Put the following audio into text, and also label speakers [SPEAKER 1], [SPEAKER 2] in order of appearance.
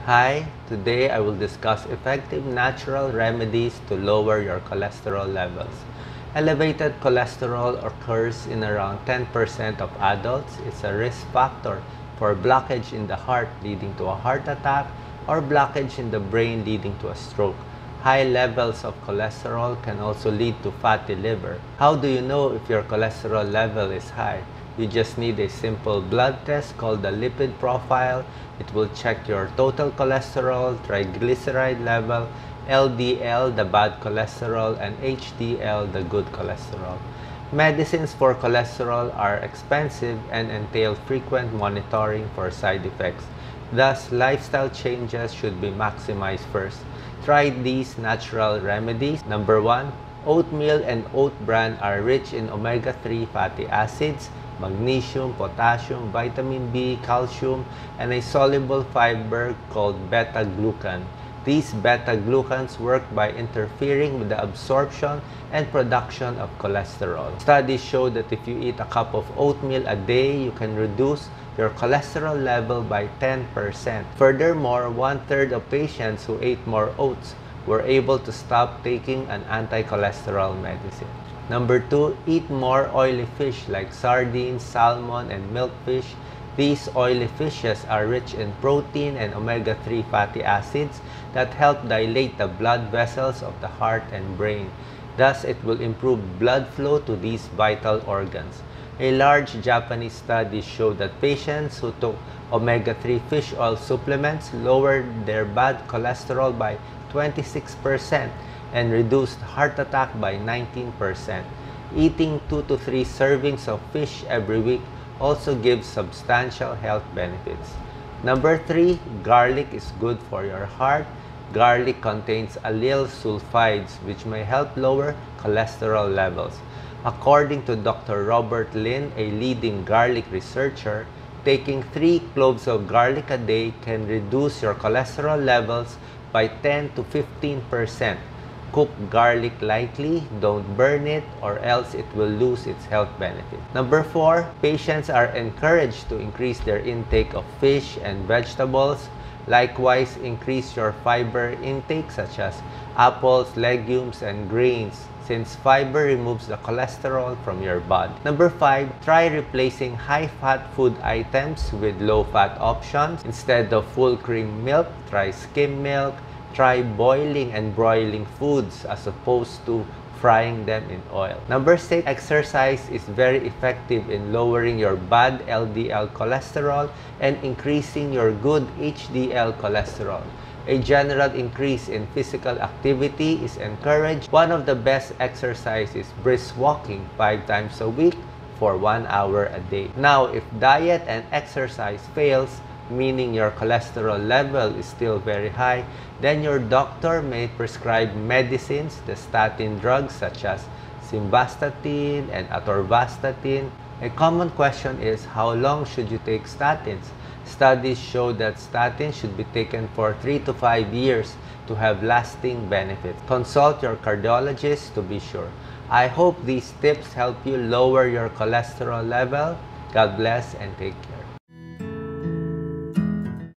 [SPEAKER 1] Hi, today I will discuss effective natural remedies to lower your cholesterol levels. Elevated cholesterol occurs in around 10% of adults. It's a risk factor for blockage in the heart leading to a heart attack or blockage in the brain leading to a stroke. High levels of cholesterol can also lead to fatty liver. How do you know if your cholesterol level is high? You just need a simple blood test called the lipid profile. It will check your total cholesterol, triglyceride level, LDL, the bad cholesterol, and HDL, the good cholesterol. Medicines for cholesterol are expensive and entail frequent monitoring for side effects. Thus, lifestyle changes should be maximized first. Try these natural remedies. Number 1, oatmeal and oat bran are rich in omega-3 fatty acids, magnesium, potassium, vitamin B, calcium, and a soluble fiber called beta-glucan. These beta-glucans work by interfering with the absorption and production of cholesterol. Studies show that if you eat a cup of oatmeal a day, you can reduce your cholesterol level by 10%. Furthermore, 1/3 of patients who ate more oats were able to stop taking an anti-cholesterol medicine. Number 2, eat more oily fish like sardines, salmon, and milkfish. These oily fishes are rich in protein and omega-3 fatty acids that help dilate the blood vessels of the heart and brain. Thus, it will improve blood flow to these vital organs. A large Japanese study showed that patients who took omega-3 fish oil supplements lowered their bad cholesterol by 26% and reduced heart attack by 19%. Eating 2 to 3 servings of fish every week also gives substantial health benefits. Number 3, garlic is good for your heart. Garlic contains allyl sulfides, which may help lower cholesterol levels. According to Dr. Robert Lin, a leading garlic researcher, taking 3 cloves of garlic a day can reduce your cholesterol levels by 10 to 15%. Cook garlic lightly, don't burn it, or else it will lose its health benefit. Number 4, patients are encouraged to increase their intake of fish and vegetables. Likewise, increase your fiber intake such as apples, legumes, and grains, since fiber removes the cholesterol from your body. Number 5, try replacing high-fat food items with low-fat options. Instead of full cream milk, try skim milk. Try boiling and broiling foods as opposed to frying them in oil. Number 6, exercise is very effective in lowering your bad LDL cholesterol and increasing your good HDL cholesterol. A general increase in physical activity is encouraged. One of the best exercises is brisk walking 5 times a week for 1 hour a day. Now, if diet and exercise fails, meaning your cholesterol level is still very high, then your doctor may prescribe medicines, the statin drugs such as simvastatin and atorvastatin. A common question is, how long should you take statins? Studies show that statins should be taken for 3 to 5 years to have lasting benefits. Consult your cardiologist to be sure. I hope these tips help you lower your cholesterol level. God bless and take care.